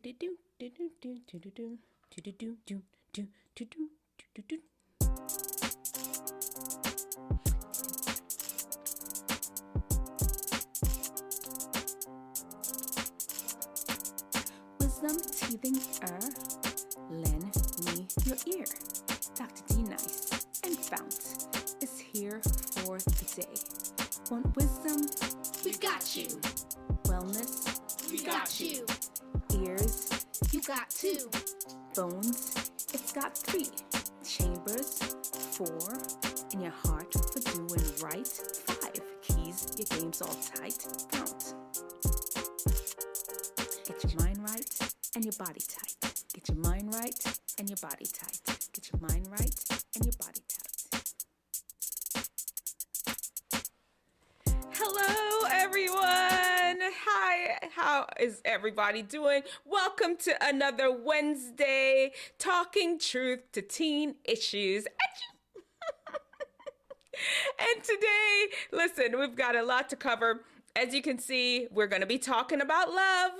Wisdomteethinger, lend me your ear. Dr. D Nice and FOUNT is here for the day. Want wisdom? We got you. Wellness? We got you. Ears? You got two. Bones? It's got 3. Chambers? 4. In your heart for doing right? 5. Keys, your game's all tight. FOUNT. Get your mind right and your body tight. Get your mind right and your body tight. Get your mind right and your body tight. Hello, everyone. Hi, how is everybody doing? Welcome to another Wednesday Talking Truth to Teen Issues. And today, listen, we've got a lot to cover. As you can see, we're going to be talking about love.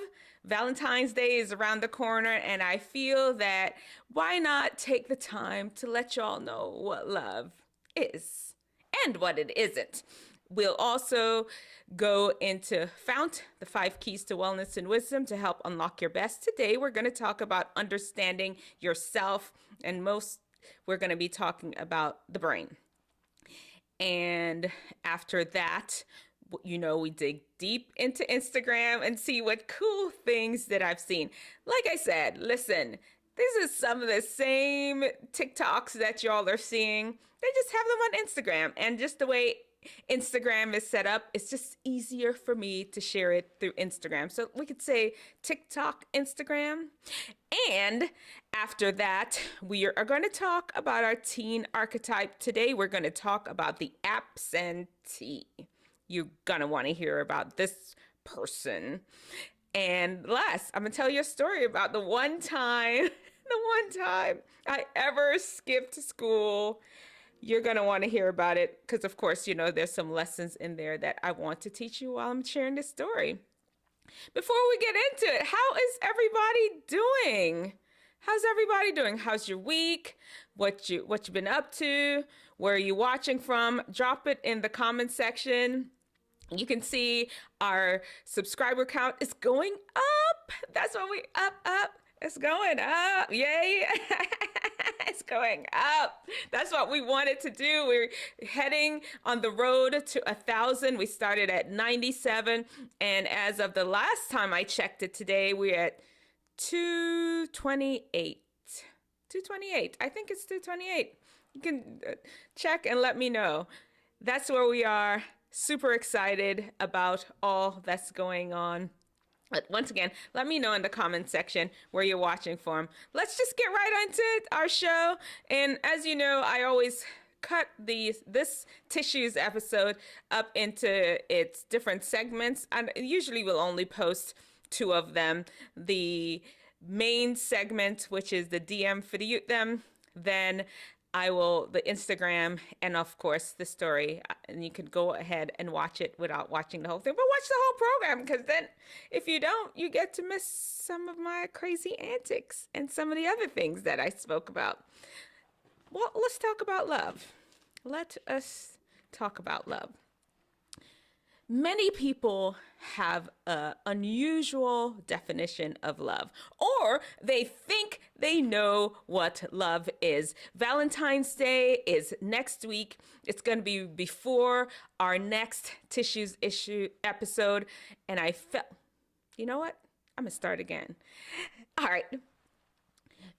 Valentine's Day is around the corner, and I feel that why not take the time to let y'all know what love is and what it isn't. We'll also go into FOUNT, the 5 keys to wellness and wisdom to help unlock your best. Today, we're going to talk about understanding yourself, and we're going to be talking about the brain. And after that, you know, we dig deep into Instagram and see what cool things that I've seen. Like I said, listen, this is some of the same TikToks that y'all are seeing. They just have them on Instagram. And just the way Instagram is set up, it's just easier for me to share it through Instagram. So we could say TikTok, Instagram. And after that, we are going to talk about our teen archetype. Today, we're going to talk about the absentee. You're going to want to hear about this person. And last, I'm going to tell you a story about the one time I ever skipped school. You're going to want to hear about it because, of course, you know, there's some lessons in there that I want to teach you while I'm sharing this story. Before we get into it, how is everybody doing? How's everybody doing? How's your week? What you been up to? Where are you watching from? Drop it in the comment section. You can see our subscriber count is going up. That's what up. It's going up. Yay. It's going up. That's what we wanted to do. We're heading on the road to 1,000. We started at 97. And as of the last time I checked it today, we're at 228. 228. I think it's 228. You can check and let me know. That's where we are. Super excited about all that's going on. But once again, let me know in the comment section where you're watching from. Let's just get right into our show. And as you know, I always cut this tissues episode up into its different segments. And usually we'll only post 2 of them. The main segment, which is the DM for the yute them. Then the Instagram, and of course the story, and you can go ahead and watch it without watching the whole thing, but watch the whole program, because then if you don't, you get to miss some of my crazy antics and some of the other things that I spoke about. Well, let's talk about love. Let us talk about love. Many people have an unusual definition of love, or they think they know what love is. Valentine's Day is next week. It's going to be before our next tissues issue episode. And I felt, you know what? I'm going to start again. All right.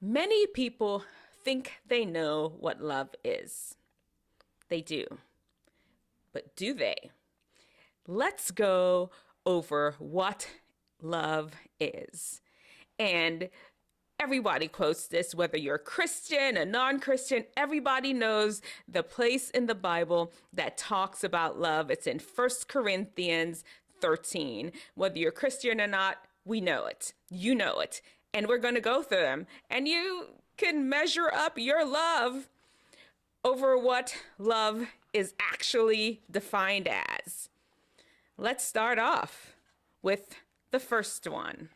Many people think they know what love is. They do. But do they? Let's go over what love is. And everybody quotes this, whether you're a Christian, a non-Christian, everybody knows the place in the Bible that talks about love. It's in 1 Corinthians 13. Whether you're Christian or not, we know it. You know it. And we're going to go through them. And you can measure up your love over what love is actually defined as. Let's start off with the first one.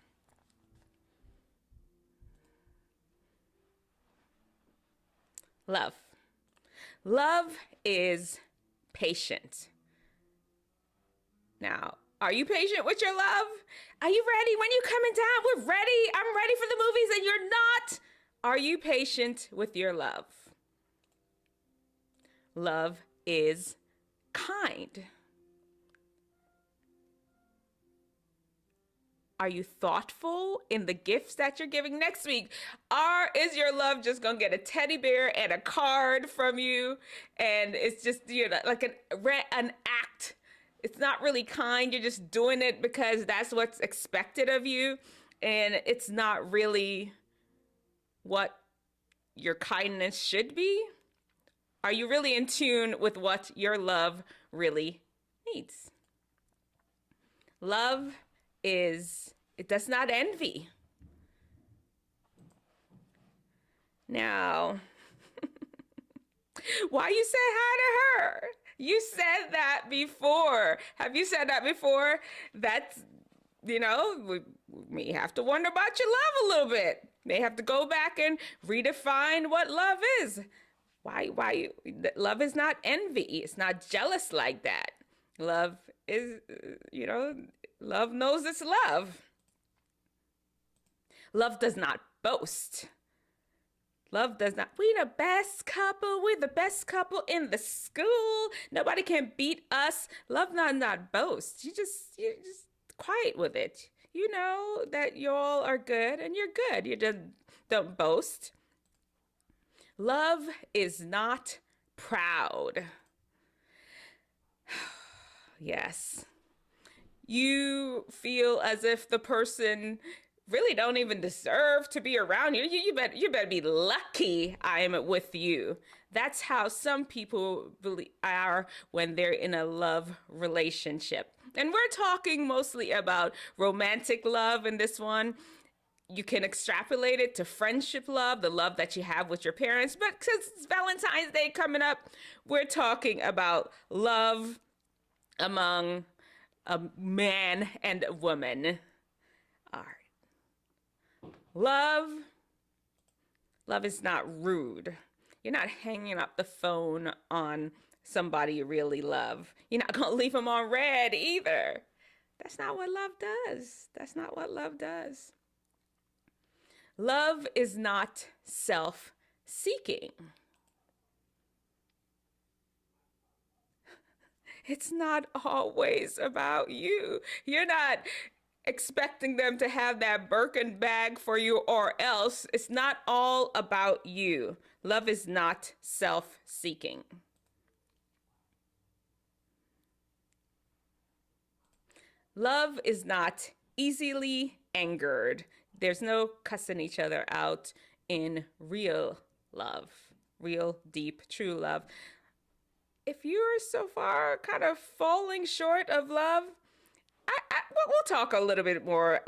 Love. Love is patient. Now, are you patient with your love? Are you ready? When you coming down, we're ready. I'm ready for the movies and you're not. Are you patient with your love? Love is kind. Are you thoughtful in the gifts that you're giving next week? Is your love just gonna get a teddy bear and a card from you? And it's just, like an act. It's not really kind. You're just doing it because that's what's expected of you. And it's not really what your kindness should be. Are you really in tune with what your love really needs? Love it does not envy. Now, why you say hi to her? You said that before. Have you said that before? That's, we may have to wonder about your love a little bit. May have to go back and redefine what love is. Love is not envy. It's not jealous like that. Love is, love knows it's love. Love does not boast. Love does not, we the best couple. We're the best couple in the school. Nobody can beat us. Love not boast. You're just quiet with it. You know that y'all are good and you're good. You just don't boast. Love is not proud. Yes. You feel as if the person really don't even deserve to be around you. You better be lucky I am with you. That's how some people really are when they're in a love relationship. And we're talking mostly about romantic love in this one. You can extrapolate it to friendship love, the love that you have with your parents. But since it's Valentine's Day coming up, we're talking about love among a man and a woman. All right. Love is not rude. You're not hanging up the phone on somebody you really love. You're not going to leave them on red either. That's not what love does. That's not what love does. Love is not self-seeking. It's not always about you. You're not expecting them to have that Birkin bag for you or else. It's not all about you. Love is not self-seeking. Love is not easily angered. There's no cussing each other out in real love, real, deep, true love. If you're so far kind of falling short of love, we'll talk a little bit more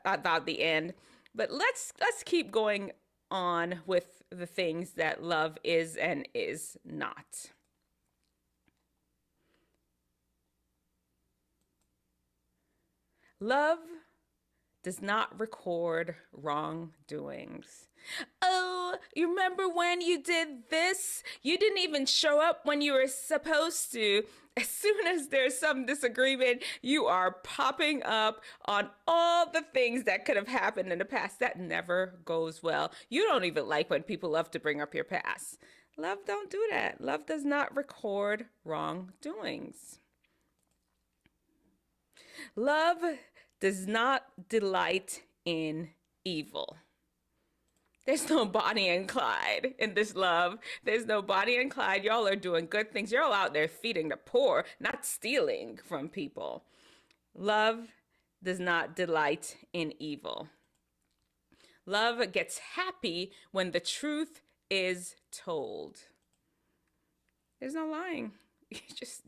about the end, but let's keep going on with the things that love is and is not. Love does not record wrongdoings. Oh, you remember when you did this? You didn't even show up when you were supposed to. As soon as there's some disagreement, you are popping up on all the things that could have happened in the past. That never goes well. You don't even like when people love to bring up your past. Love don't do that. Love does not record wrongdoings. Love does not delight in evil. There's no Bonnie and Clyde in this love. There's no Bonnie and Clyde. Y'all are doing good things. You're all out there feeding the poor, not stealing from people. Love does not delight in evil. Love gets happy when the truth is told. There's no lying. You just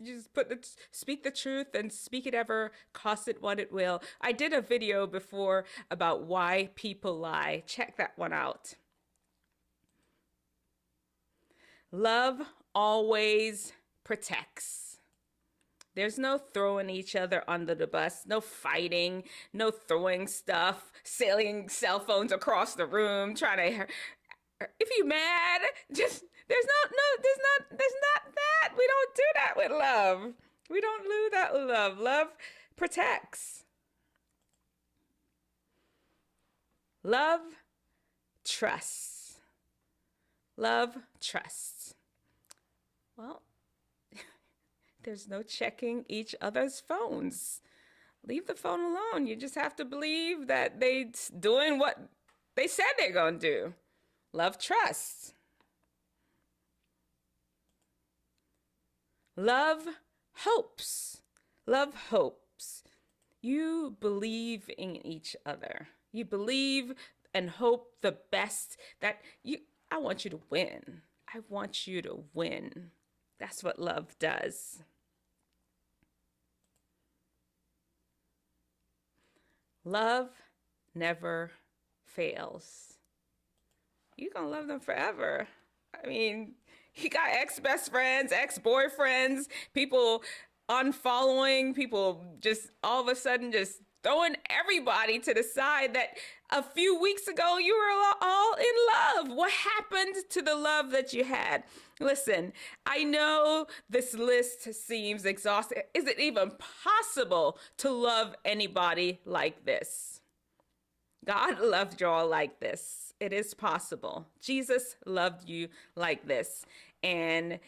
speak the truth and speak it ever, cost it what it will. I did a video before about why people lie. Check that one out. Love always protects. There's no throwing each other under the bus, no fighting, no throwing stuff, sailing cell phones across the room, trying to... If you're mad, just There's not that. We don't do that with love. We don't do that with love. Love protects. Love trusts. Love trusts. Well, there's no checking each other's phones. Leave the phone alone. You just have to believe that they're doing what they said they're going to do. Love trusts. Love hopes. Love hopes. You believe in each other. You believe and hope the best I want you to win. I want you to win. That's what love does. Love never fails. You're going to love them forever. I mean, you got ex-best friends, ex-boyfriends, people unfollowing, people just all of a sudden just throwing everybody to the side that a few weeks ago you were all in love. What happened to the love that you had? Listen, I know this list seems exhausting. Is it even possible to love anybody like this? God loved you all like this. It is possible. Jesus loved you like this. And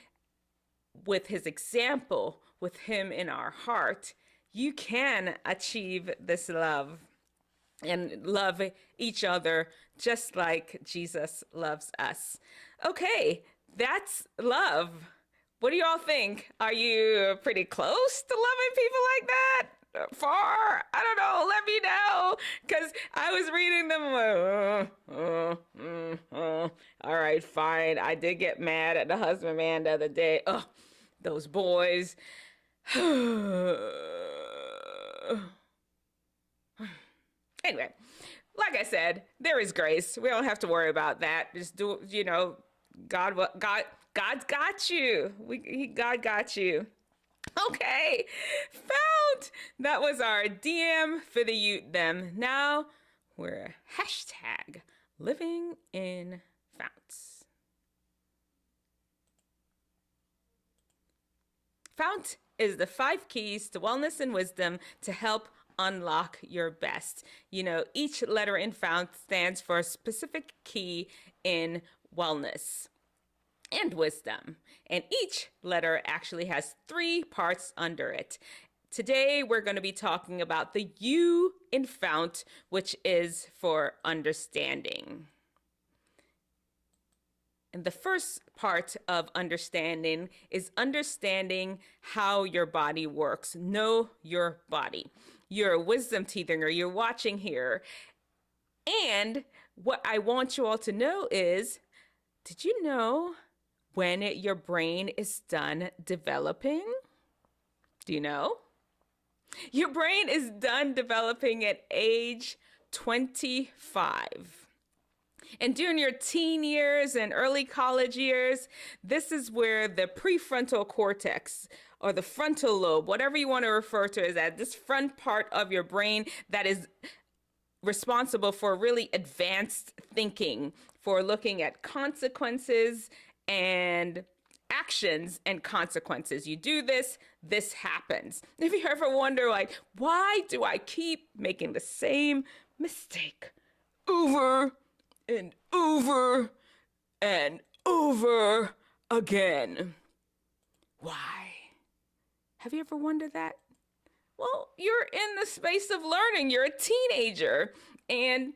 with his example, with him in our heart, you can achieve this love and love each other just like Jesus loves us. Okay, that's love. What do y'all think? Are you pretty close to loving people like that? Far? I don't know. Let me know. Because I was reading them. All right, fine. I did get mad at the husbandman the other day. Oh, those boys. Anyway, like I said, there is grace. We don't have to worry about that. Just do, God's got you. God got you. Okay, FOUNT. That was our DM for the yute them. Now we're hashtag living in FOUNTs. FOUNT is the 5 keys to wellness and wisdom to help unlock your best. Each letter in FOUNT stands for a specific key in wellness and wisdom. And each letter actually has 3 parts under it. Today, we're going to be talking about the U in FOUNT, which is for understanding. And the first part of understanding is understanding how your body works. Know your body. You're a Wisdomteethinger. You're watching here. And what I want you all to know is, did you know when your brain is done developing? Do you know? Your brain is done developing at age 25. And during your teen years and early college years, this is where the prefrontal cortex or the frontal lobe, whatever you want to refer to as that, this front part of your brain that is responsible for really advanced thinking, for looking at consequences and actions and consequences. You do this, this happens. If you ever wonder, why do I keep making the same mistake over and over and over again? Why? Have you ever wondered that? Well, you're in the space of learning. You're a teenager and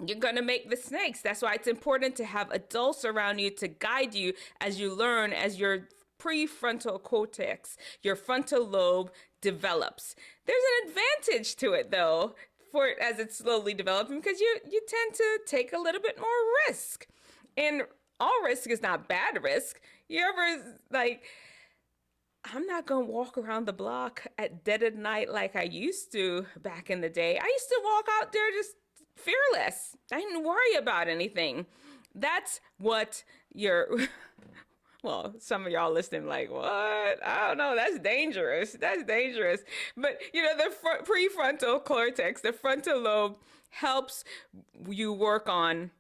you're going to make mistakes. That's why it's important to have adults around you to guide you as you learn, as your prefrontal cortex, your frontal lobe develops. There's an advantage to it, though, as it's slowly developing, because you tend to take a little bit more risk. And all risk is not bad risk. You ever, I'm not going to walk around the block at dead of night like I used to back in the day. I used to walk out there just fearless. I didn't worry about anything. That's what well, some of y'all listening what? I don't know. That's dangerous. That's dangerous. But, the prefrontal cortex, the frontal lobe, helps you work on,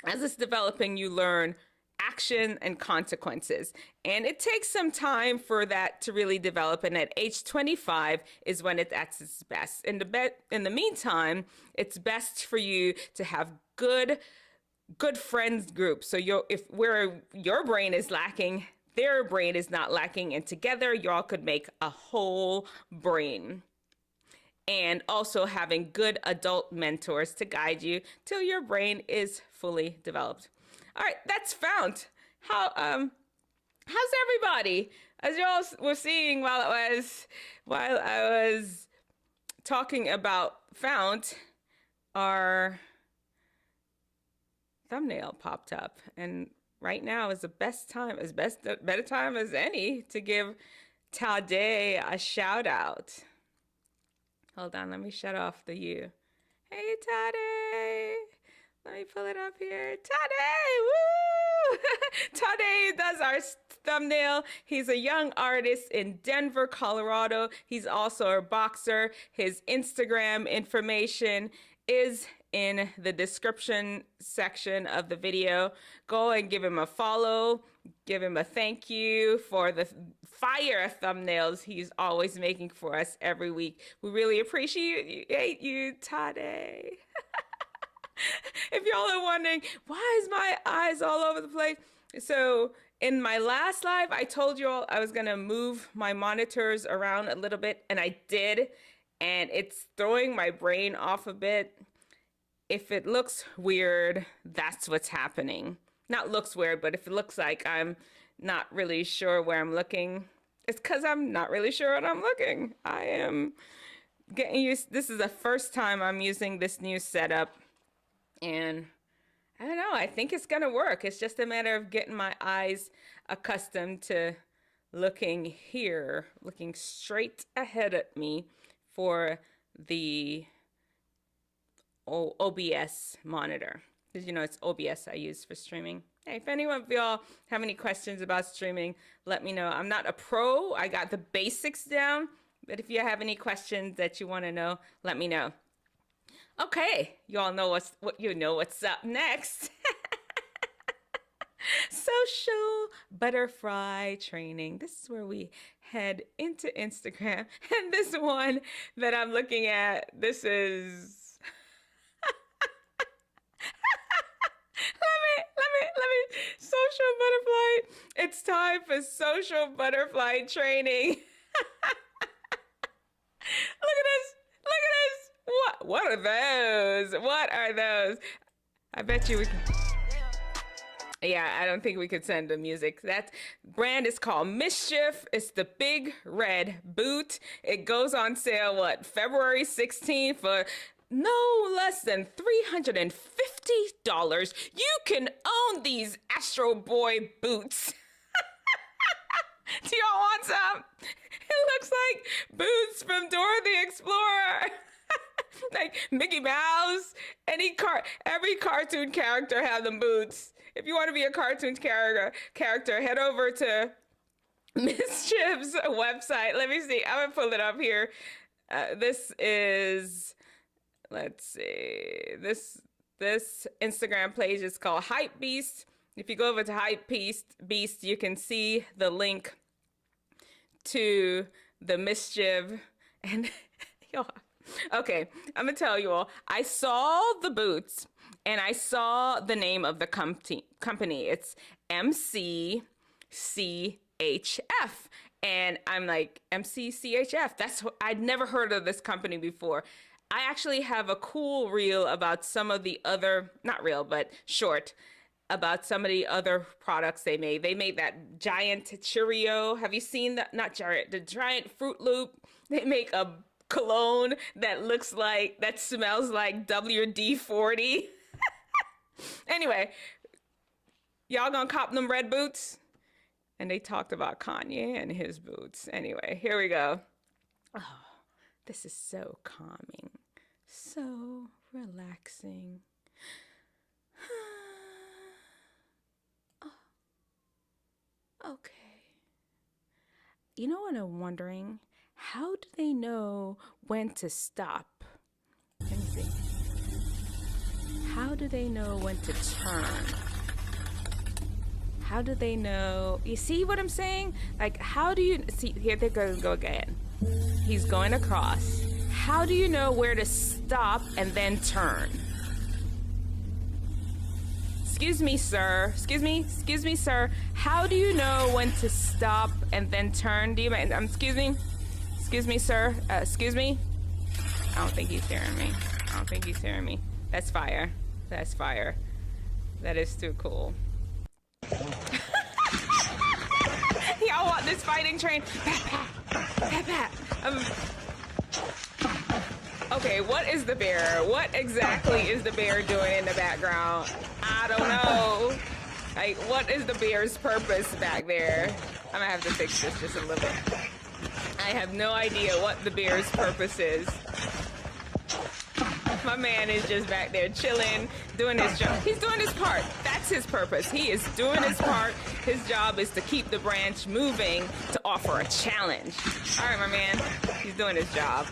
as it's developing, you learn action and consequences. And it takes some time for that to really develop. And at age 25 is when it's at its best. In the meantime, it's best for you to have good friends group. So if where your brain is lacking, their brain is not lacking, and together y'all could make a whole brain. And also having good adult mentors to guide you till your brain is fully developed. All right, that's FOUNT. How's everybody? As y'all were seeing while I was talking about FOUNT, our thumbnail popped up, and right now is the better time as any to give Tydai a shout out. Hold on, let me shut off the U. Hey, Tydai. Let me pull it up here. Tydai, woo! Tydai does our thumbnail. He's a young artist in Denver, Colorado. He's also a boxer. His Instagram information is in the description section of the video. Go and give him a follow. Give him a thank you for the fire thumbnails he's always making for us every week. We really appreciate you, Tydai. If y'all are wondering, why is my eyes all over the place? So in my last live, I told you all I was gonna move my monitors around a little bit, and I did, and it's throwing my brain off a bit. If it looks weird, that's what's happening. Not looks weird, but if it looks like I'm not really sure where I'm looking, it's because I'm not really sure what I'm looking. I am getting used. This is the first time I'm using this new setup, and I don't know, I think it's gonna work. It's just a matter of getting my eyes accustomed to looking here, looking straight ahead at me for the OBS monitor. Because you know it's OBS I use for streaming. Hey, if anyone of y'all have any questions about streaming, let me know. I'm not a pro. I got the basics down. But if you have any questions that you want to know, let me know. Okay, y'all know what's up next. Social butterfly training. This is where we head into Instagram. And this one that I'm looking at, this is let me social butterfly. It's time for social butterfly training. Look at this. What are those? What are those? I bet you we can. Yeah, I don't think we could send the music. That brand is called Mischief. It's the big red boot. It goes on sale, February 16th for no less than $350. You can own these Astro Boy boots. Do y'all want some? It looks like boots from Dora the Explorer. Like Mickey Mouse. Every cartoon character have them boots. If you want to be a cartoon character, head over to Mischief's website. Let me see. I'm gonna pull it up here. This is. Let's see. This Instagram page is called Hype Beast. If you go over to Hype Beast, you can see the link to the Mischief. And y'all, okay, I'm gonna tell you all. I saw the boots and I saw the name of the company. It's MCCHF. And I'm like, MCCHF. I'd never heard of this company before. I actually have a cool reel about some of the other, not real, but short, about some of the other products they made. They made that giant Cheerio. Have you seen that? Not giant, the giant Fruit Loop. They make a cologne that smells like WD-40. Anyway, y'all gonna cop them red boots? And they talked about Kanye and his boots. Anyway, here we go. Oh, this is so calming. So relaxing. Oh, okay. You know what I'm wondering? How do they know when to stop? Let me see. How do they know when to turn? How do they know? You see what I'm saying? Like, how do you see? Here they go again. He's going across. How do you know where to stop and then turn? Excuse me, sir. Excuse me, sir. How do you know when to stop and then turn? Do you mind? Excuse me, sir. Excuse me. I don't think he's hearing me. I don't think he's hearing me. That's fire. That's fire. That is too cool. Y'all want this fighting train? Pat, pat, pat, pat. Okay, what is the bear? What exactly is the bear doing in the background? I don't know. Like, what is the bear's purpose back there? I'm gonna have to fix this just a little bit. I have no idea what the bear's purpose is. My man is just back there chilling, doing his job. He's doing his part. That's his purpose. He is doing his part. His job is to keep the branch moving, to offer a challenge. All right, my man. He's doing his job.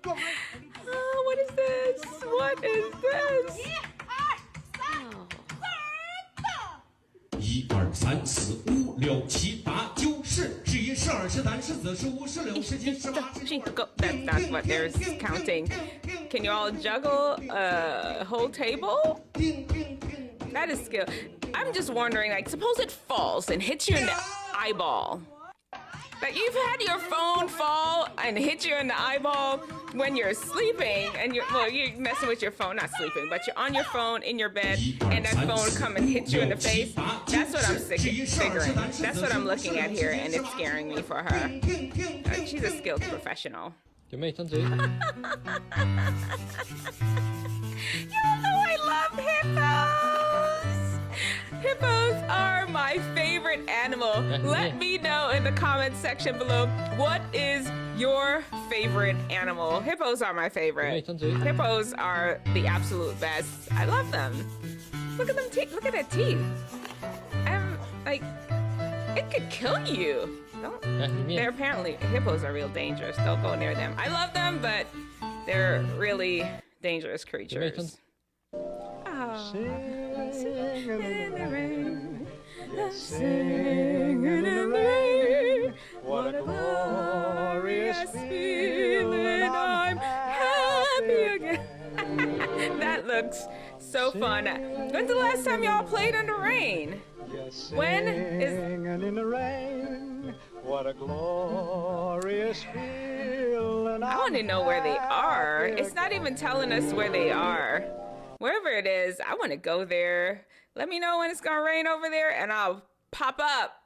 Oh, what is this? What is this? 1、2、3、4、5、6、7、8、9、10、11、12、13、14、15、16、17、18、Go. That's what they're counting. Can you all juggle a whole table? That is skill. I'm just wondering, like, suppose it falls and hits you in the eyeball. Like, you've had your phone fall and hit you in the eyeball when you're sleeping, and you're messing with your phone, not sleeping, but you're on your phone in your bed, and that phone come and hit you in the face. That's what I'm figuring. That's what I'm looking at here, and it's scaring me for her. She's a skilled professional. You know I love hippos! Hippos are my favorite animal. Let me know in the comments section below, what is your favorite animal? Hippos are my favorite. Hippos are the absolute best. I love them. Look at them teeth. Look at that teeth. I'm like, it could kill you. They're apparently, hippos are real dangerous. Don't go near them. I love them, but they're really dangerous creatures. Oh. Singing in the rain, singing in the rain. What a glorious feeling! I'm happy again. That looks so fun. When's the last time y'all played in the rain? When is singing in the rain? What a glorious feeling! I want to know where they are. It's not even telling us where they are. Wherever it is, I want to go there. Let me know when it's gonna rain over there, and I'll pop up.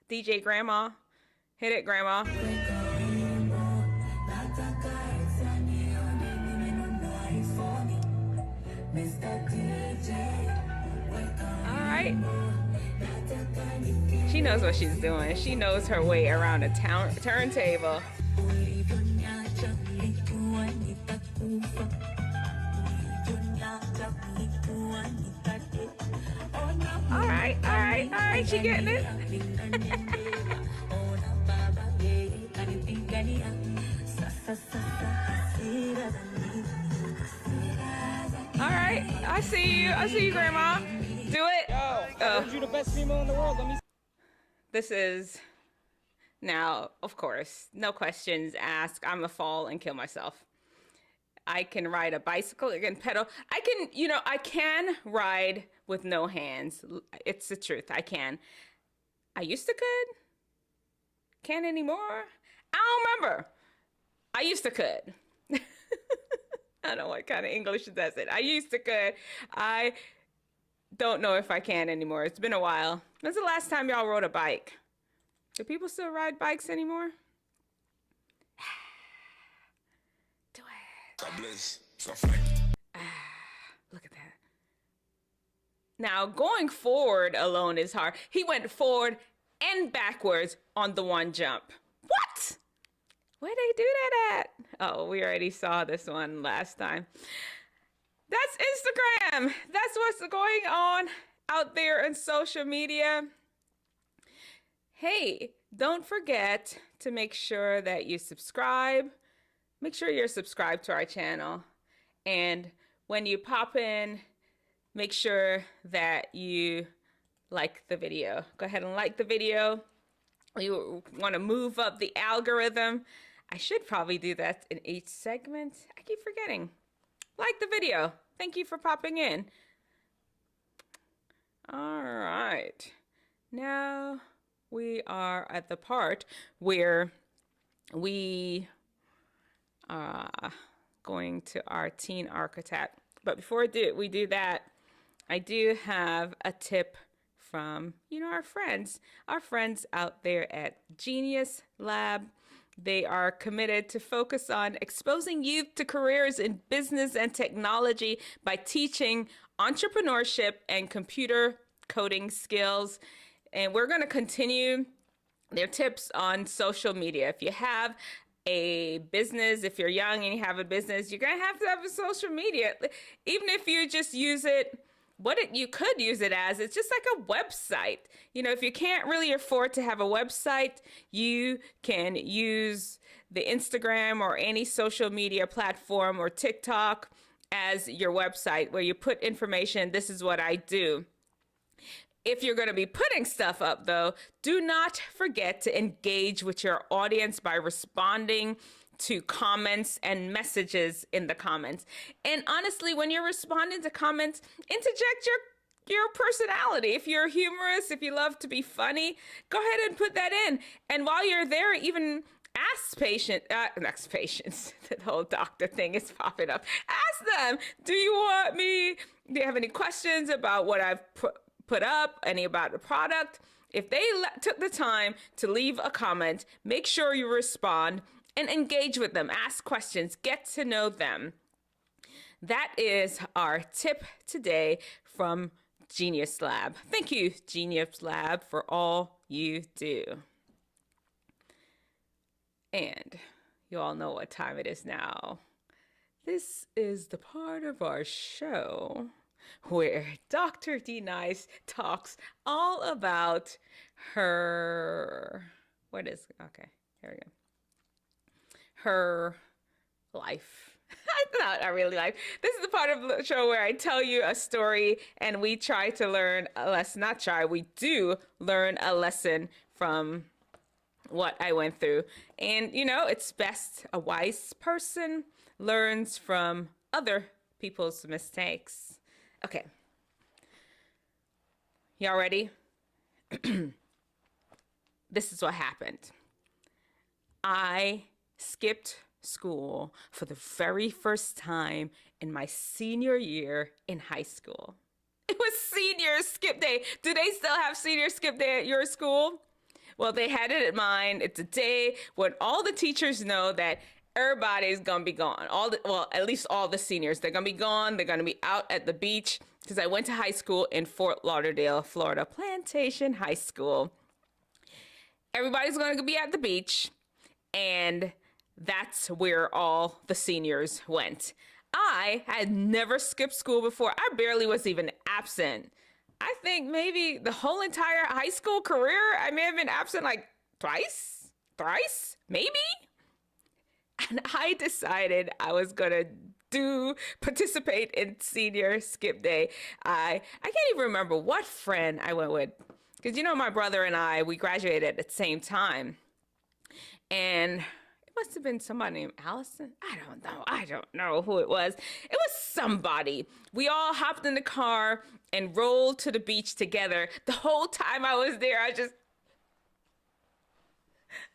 DJ Grandma, hit it, Grandma. All right. She knows what she's doing. She knows her way around a turntable. All right, she getting it. All right, I see you, Grandma. Do it. Yo, you the best female in the world. This is, now, of course, no questions asked. I'm gonna fall and kill myself. I can ride a bicycle, I can pedal. I can ride with no hands. It's the truth, I can. I used to could. Can't anymore. I don't remember. I used to could. I don't know what kind of English does it. I used to could. I don't know if I can anymore. It's been a while. When's the last time y'all rode a bike? Do people still ride bikes anymore? Do it. Look at that. Now, going forward alone is hard. He went forward and backwards on the one jump. What? Where'd they do that at? Oh, we already saw this one last time. That's Instagram. That's what's going on out there in social media. Hey, don't forget to make sure that you subscribe. Make sure you're subscribed to our channel. And when you pop in, make sure that you like the video. Go ahead and like the video. You want to move up the algorithm. I should probably do that in each segment. I keep forgetting. Like the video. Thank you for popping in. All right. Now we are at the part where we are going to our teen archetype. But before we do that, I do have a tip from, our friends out there at Genius Lab. They are committed to focus on exposing youth to careers in business and technology by teaching entrepreneurship and computer coding skills. And we're going to continue their tips on social media. If you have a business, if you're young and you have a business, you're going to have a social media. Even if you just use it, you could use it as, it's just like a website. If you can't really afford to have a website, you can use the Instagram or any social media platform or TikTok as your website where you put information. This is what I do. If you're going to be putting stuff up, though, do not forget to engage with your audience by responding to comments and messages in the comments. And honestly, when you're responding to comments, interject your personality. If you're humorous, if you love to be funny, go ahead and put that in. And while you're there, even ask patients, the whole doctor thing is popping up. Ask them, do you have any questions about what I've put up, any about the product? If they took the time to leave a comment, make sure you respond and engage with them. Ask questions, get to know them. That is our tip today from Genius Lab. Thank you, Genius Lab, for all you do. And you all know what time it is now. This is the part of our show where Dr. D Nice talks all about her life. Not really life. This is the part of the show where I tell you a story and we try to learn a lesson. We do learn a lesson from what I went through. And, it's best a wise person learns from other people's mistakes. Okay. Y'all ready? This is what happened. I skipped school for the very first time in my senior year in high school. It was senior skip day. Do they still have senior skip day at your school? Well, they had it at mine. It's a day when all the teachers know that everybody's gonna be gone. At least all the seniors. They're gonna be gone. They're gonna be out at the beach because I went to high school in Fort Lauderdale, Florida, Plantation High School. Everybody's gonna be at the beach, and that's where all the seniors went. I had never skipped school before. I barely was even absent. I think maybe the whole entire high school career, I may have been absent like thrice, maybe. And I decided I was gonna participate in senior skip day. I can't even remember what friend I went with. Because my brother and I, we graduated at the same time. And it must have been somebody named Allison. I don't know who it was. It was somebody. We all hopped in the car and rolled to the beach together. The whole time I was there, I just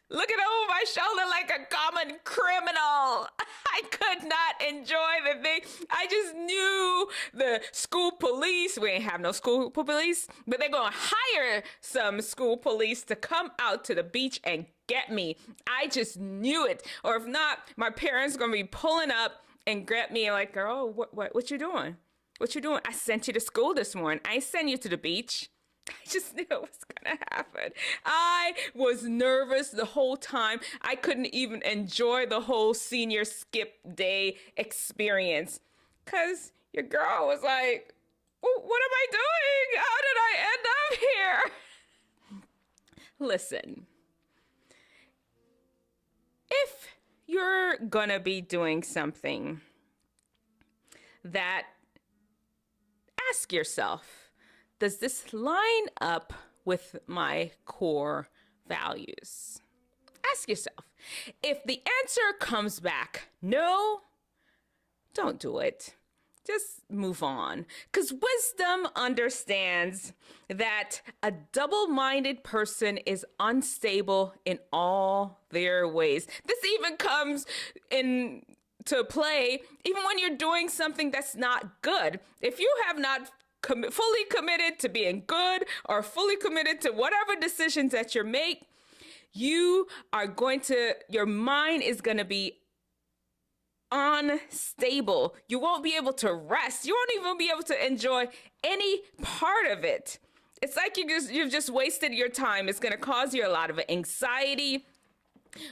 looking over my shoulder like a common criminal. I could not enjoy the thing. I just knew the school police, we ain't have no school police, but they're going to hire some school police to come out to the beach and get me. I just knew it. Or if not, my parents going to be pulling up and grab me like, girl, what you doing? What you doing? I sent you to school this morning. I sent you to the beach. I just knew it was gonna happen. I was nervous the whole time. I couldn't even enjoy the whole senior skip day experience. Cause your girl was like, what am I doing? How did I end up here? Listen, if you're gonna be doing something that ask yourself, does this line up with my core values? Ask yourself. If the answer comes back no, don't do it. Just move on. Because wisdom understands that a double-minded person is unstable in all their ways. This even comes into play even when you're doing something that's not good. If you have not fully committed to being good or fully committed to whatever decisions that you make, your mind is going to be unstable. You won't be able to rest. You won't even be able to enjoy any part of it. It's like you've just wasted your time. It's going to cause you a lot of anxiety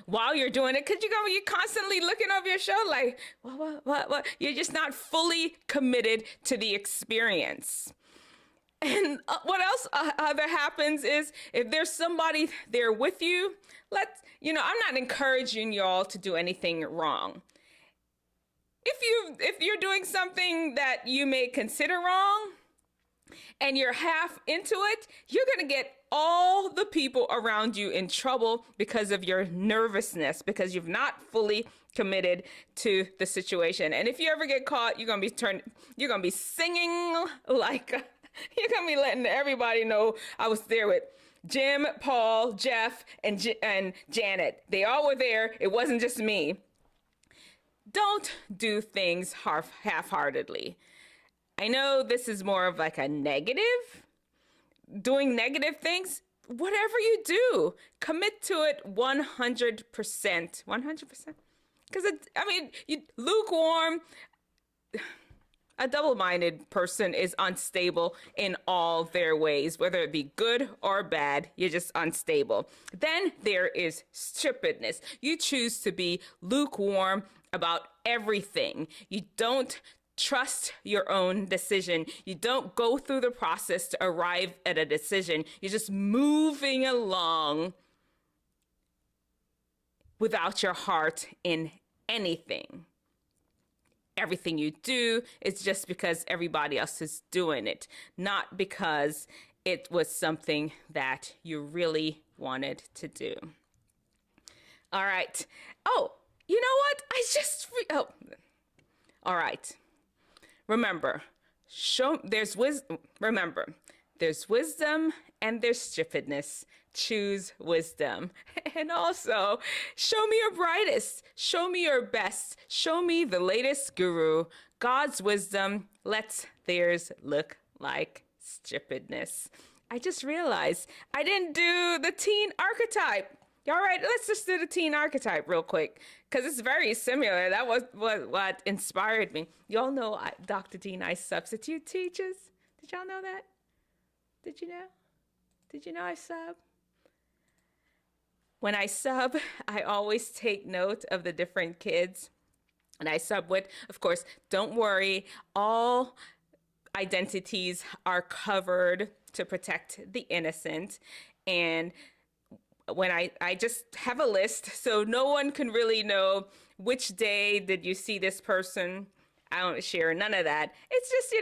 while you're doing it, because you're constantly looking over your shoulder like, what? You're just not fully committed to the experience. And what else other happens is if there's somebody there with you, I'm not encouraging y'all to do anything wrong. If you're doing something that you may consider wrong and you're half into it, you're going to get all the people around you in trouble because of your nervousness, because you've not fully committed to the situation. And if you ever get caught, you're going to be singing like you're going to be letting everybody know I was there with Jim, Paul, Jeff, and Janet. They all were there. It wasn't just me. Don't do things half-heartedly. I know this is more of like a negative, doing negative things. Whatever you do, commit to it 100%. 100%. Because, lukewarm, a double-minded person is unstable in all their ways, whether it be good or bad. You're just unstable. Then there is stupidness. You choose to be lukewarm about everything. You don't trust your own decision. You don't go through the process to arrive at a decision. You're just moving along without your heart in anything. Everything you do is just because everybody else is doing it, not because it was something that you really wanted to do. All right. Oh, you know what? All right. Remember, there's wisdom and there's stupidness. Choose wisdom. And also, show me your brightest. Show me your best. Show me the latest guru. God's wisdom lets theirs look like stupidness. I just realized I didn't do the teen archetype. All right, let's just do the teen archetype real quick, because it's very similar. That was what inspired me. Y'all know Dr. Tydai substitute teaches. Did y'all know that? Did you know? Did you know I sub? When I sub, I always take note of the different kids. And I sub with, of course, don't worry, all identities are covered to protect the innocent. And when I just have a list, so no one can really know which day did you see this person. I don't share none of that. It's just,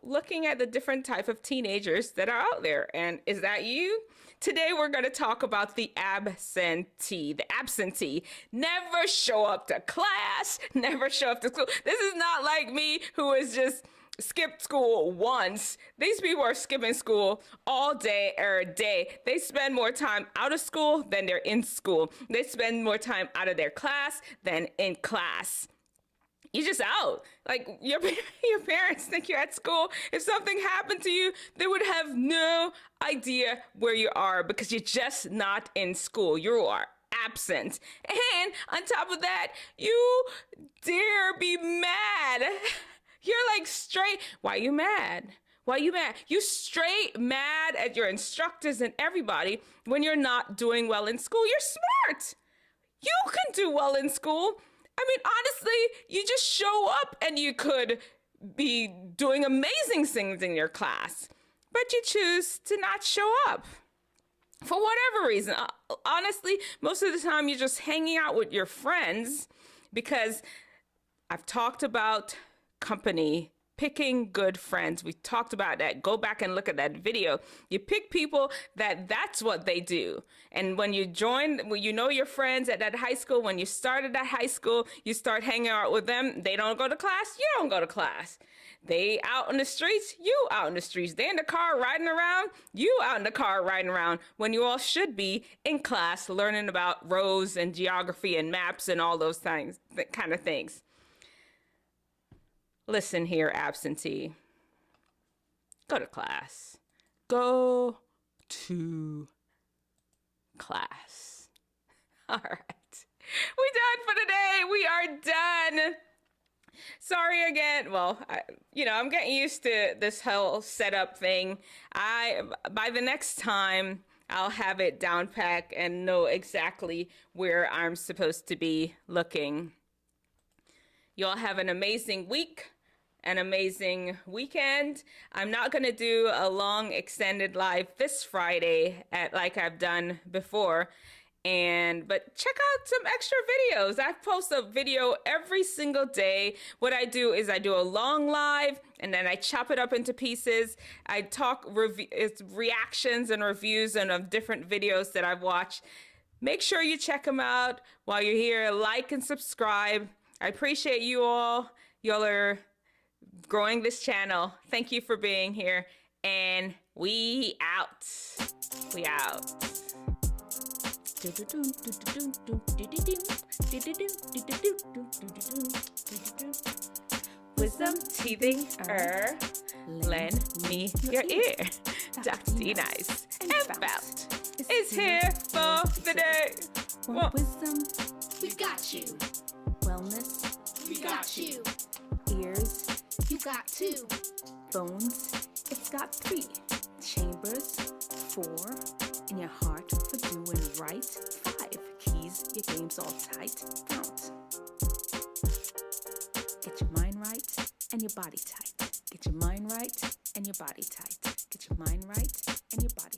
looking at the different type of teenagers that are out there. And is that you? Today, we're going to talk about the absentee. The absentee. Never show up to class. Never show up to school. This is not like me, who is just skipped school once. These people are skipping school all day, every day. They spend more time out of school than they're in school. They spend more time out of their class than in class. You're just out. Like, your parents think you're at school. If something happened to you, they would have no idea where you are, because you're just not in school. You are absent. And on top of that, you dare be mad. You're like straight. Why you mad? Why you mad? You straight mad at your instructors and everybody when you're not doing well in school. You're smart. You can do well in school. I mean, honestly, you just show up and you could be doing amazing things in your class, but you choose to not show up for whatever reason. Honestly, most of the time you're just hanging out with your friends, because I've talked about company, picking good friends. We talked about that. Go back and look at that video. You pick people that's what they do. And when you know your friends at that high school, when you started at high school, you start hanging out with them. They don't go to class, you don't go to class. They out in the streets, you out in the streets. They in the car riding around, you out in the car riding around, when you all should be in class learning about roads and geography and maps and all those things, that kind of things. Listen here, absentee. Go to class. Go to class. All right. We done for today. We are done. Sorry again. Well, I'm getting used to this whole setup thing. By the next time, I'll have it down pat and know exactly where I'm supposed to be looking. You all have an amazing week, an amazing weekend. I'm not going to do a long extended live this Friday like I've done before. But check out some extra videos. I post a video every single day. What I do is I do a long live and then I chop it up into pieces. I talk reactions and reviews of different videos that I've watched. Make sure you check them out while you're here. Like and subscribe. I appreciate you all. Y'all are growing this channel. Thank you for being here. And we out. We out. Wisdomteethinger, lend me your ear. Dr. D-Nice and FOUNT is here for the day. Want wisdom? We got you. Wellness? We got you. Ears? You got two. Bones? It's got 3. Chambers? 4. In your heart for doing right? 5. Keys, your game's all tight. FOUNT. Get your mind right and your body tight. Get your mind right and your body tight. Get your mind right and your body